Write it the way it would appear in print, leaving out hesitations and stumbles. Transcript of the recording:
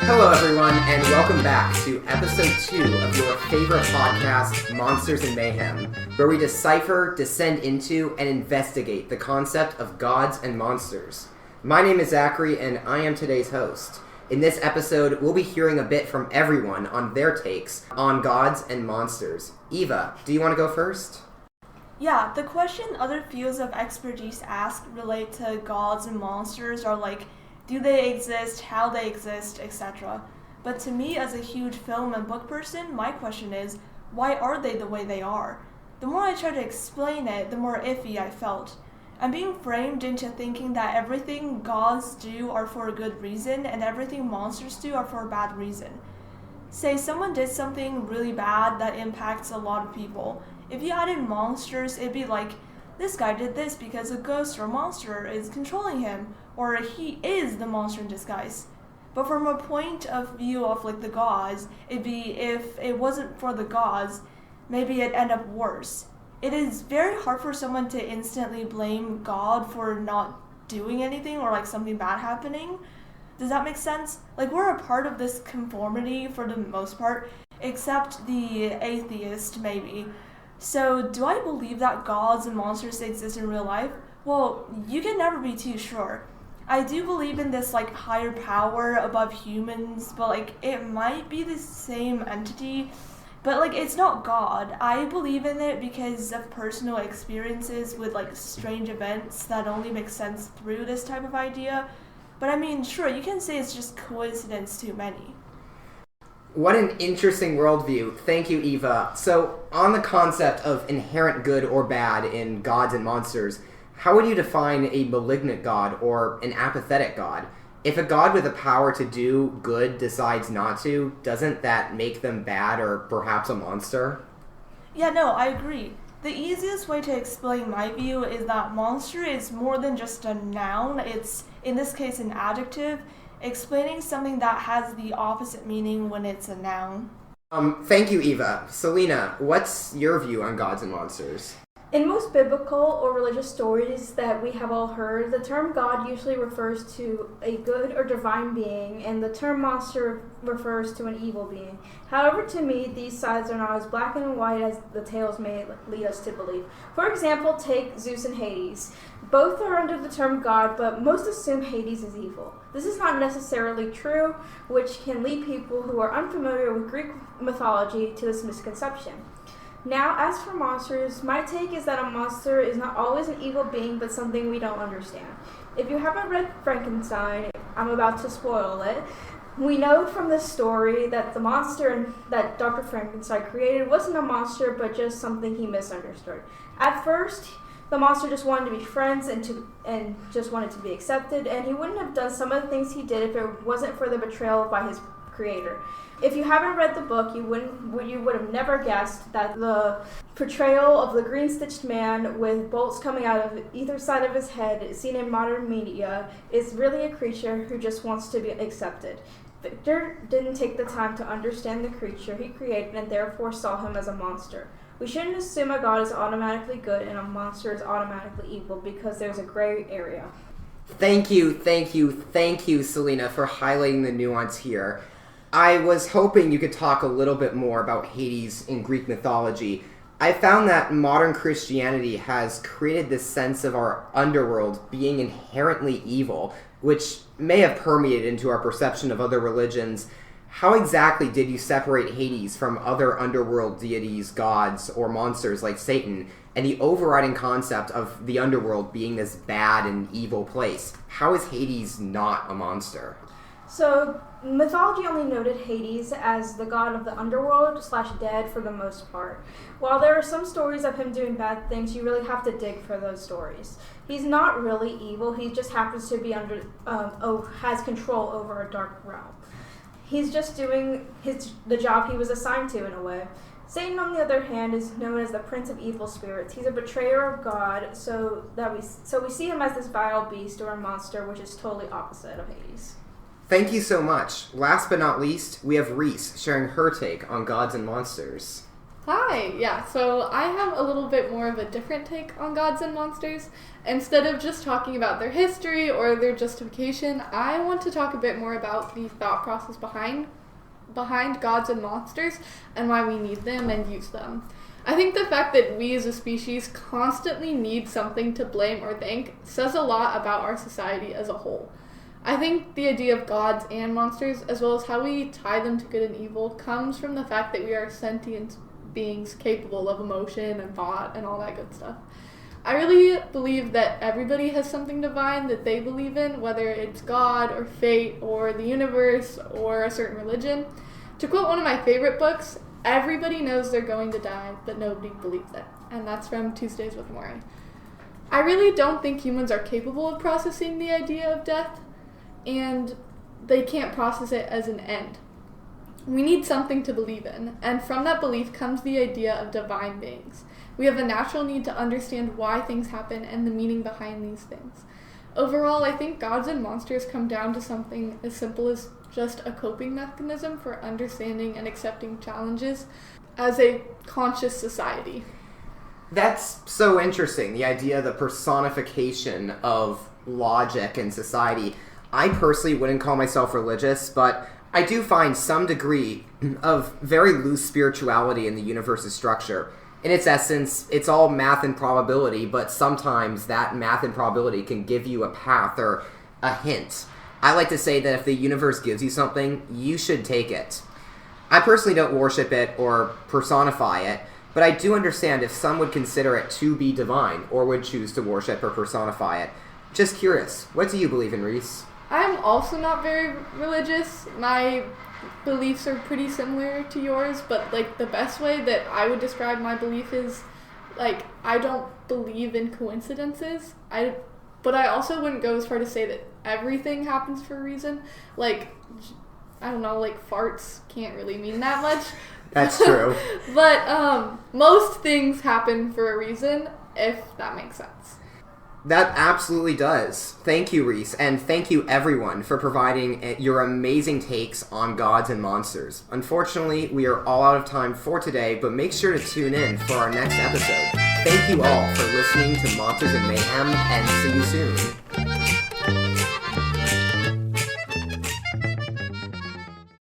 Hello, everyone, and welcome back to episode 2 of your favorite podcast, Monsters and Mayhem, where we decipher, descend into, and investigate the concept of gods and monsters. My name is Zachary, and I am today's host. In this episode, we'll be hearing a bit from everyone on their takes on gods and monsters. Eva, do you want to go first? Yeah, the question other fields of expertise ask relate to gods and monsters are like, do they exist, how they exist, etc. But to me, as a huge film and book person, my question is, why are they the way they are? The more I try to explain it, the more iffy I felt. I'm being framed into thinking that everything gods do are for a good reason and everything monsters do are for a bad reason. Say someone did something really bad that impacts a lot of people. If you added monsters, it'd be like, this guy did this because a ghost or monster is controlling him, or he is the monster in disguise. But from a point of view of like the gods, it'd be if it wasn't for the gods, maybe it'd end up worse. It is very hard for someone to instantly blame God for not doing anything or like something bad happening. Does that make sense? Like, we're a part of this conformity for the most part, except the atheist maybe. So, do I believe that gods and monsters exist in real life? Well, you can never be too sure. I do believe in this, like, higher power above humans, but, like, it might be the same entity, but, like, it's not God. I believe in it because of personal experiences with, like, strange events that only make sense through this type of idea. But, I mean, sure, you can say it's just coincidence too many. What an interesting worldview. Thank you, Eva. So, on the concept of inherent good or bad in gods and monsters, how would you define a malignant god or an apathetic god? If a god with the power to do good decides not to, doesn't that make them bad or perhaps a monster? Yeah, no, I agree. The easiest way to explain my view is that monster is more than just a noun. It's, in this case, an adjective, explaining something that has the opposite meaning when it's a noun. Thank you, Eva. Selena, what's your view on gods and monsters? In most biblical or religious stories that we have all heard, the term God usually refers to a good or divine being, and the term monster refers to an evil being. However, to me, these sides are not as black and white as the tales may lead us to believe. For example, take Zeus and Hades. Both are under the term God, but most assume Hades is evil. This is not necessarily true, which can lead people who are unfamiliar with Greek mythology to this misconception. Now, as for monsters, my take is that a monster is not always an evil being, but something we don't understand. If you haven't read Frankenstein, I'm about to spoil it. We know from this story that the monster that Dr. Frankenstein created wasn't a monster, but just something he misunderstood. At first, the monster just wanted to be friends and just wanted to be accepted, and he wouldn't have done some of the things he did if it wasn't for the betrayal by his creator. If you haven't read the book, you would have never guessed that the portrayal of the green-stitched man with bolts coming out of either side of his head, seen in modern media, is really a creature who just wants to be accepted. Victor didn't take the time to understand the creature he created and therefore saw him as a monster. We shouldn't assume a god is automatically good and a monster is automatically evil because there's a gray area. Thank you, Selena, for highlighting the nuance here. I was hoping you could talk a little bit more about Hades in Greek mythology. I found that modern Christianity has created this sense of our underworld being inherently evil, which may have permeated into our perception of other religions. How exactly did you separate Hades from other underworld deities, gods, or monsters like Satan, and the overriding concept of the underworld being this bad and evil place? How is Hades not a monster? So, mythology only noted Hades as the god of the underworld / dead for the most part. While there are some stories of him doing bad things, you really have to dig for those stories. He's not really evil, he just happens to be has control over a dark realm. He's just doing the job he was assigned to in a way. Satan, on the other hand, is known as the prince of evil spirits. He's a betrayer of God, so we see him as this vile beast or a monster, which is totally opposite of Hades. Thank you so much. Last but not least, we have Reese sharing her take on gods and monsters. Hi, yeah, so I have a little bit more of a different take on gods and monsters. Instead of just talking about their history or their justification, I want to talk a bit more about the thought process behind gods and monsters and why we need them and use them. I think the fact that we as a species constantly need something to blame or thank says a lot about our society as a whole. I think the idea of gods and monsters, as well as how we tie them to good and evil, comes from the fact that we are sentient beings capable of emotion and thought and all that good stuff. I really believe that everybody has something divine that they believe in, whether it's God or fate or the universe or a certain religion. To quote one of my favorite books, everybody knows they're going to die, but nobody believes it. And that's from Tuesdays with Morrie. I really don't think humans are capable of processing the idea of death, and they can't process it as an end. We need something to believe in, and from that belief comes the idea of divine beings. We have a natural need to understand why things happen and the meaning behind these things. Overall, I think gods and monsters come down to something as simple as just a coping mechanism for understanding and accepting challenges as a conscious society. That's so interesting, the idea of the personification of logic in society. I personally wouldn't call myself religious, but I do find some degree of very loose spirituality in the universe's structure. In its essence, it's all math and probability, but sometimes that math and probability can give you a path or a hint. I like to say that if the universe gives you something, you should take it. I personally don't worship it or personify it, but I do understand if some would consider it to be divine or would choose to worship or personify it. Just curious, what do you believe in, Reese? I'm also not very religious. My beliefs are pretty similar to yours, but like the best way that I would describe my belief is like I don't believe in coincidences. But I also wouldn't go as far to say that everything happens for a reason. Like I don't know, like farts can't really mean that much. That's true. But most things happen for a reason, if that makes sense. That absolutely does. Thank you, Reese, and thank you everyone for providing your amazing takes on gods and monsters. Unfortunately, we are all out of time for today, but make sure to tune in for our next episode. Thank you all for listening to Monsters and Mayhem, and see you soon.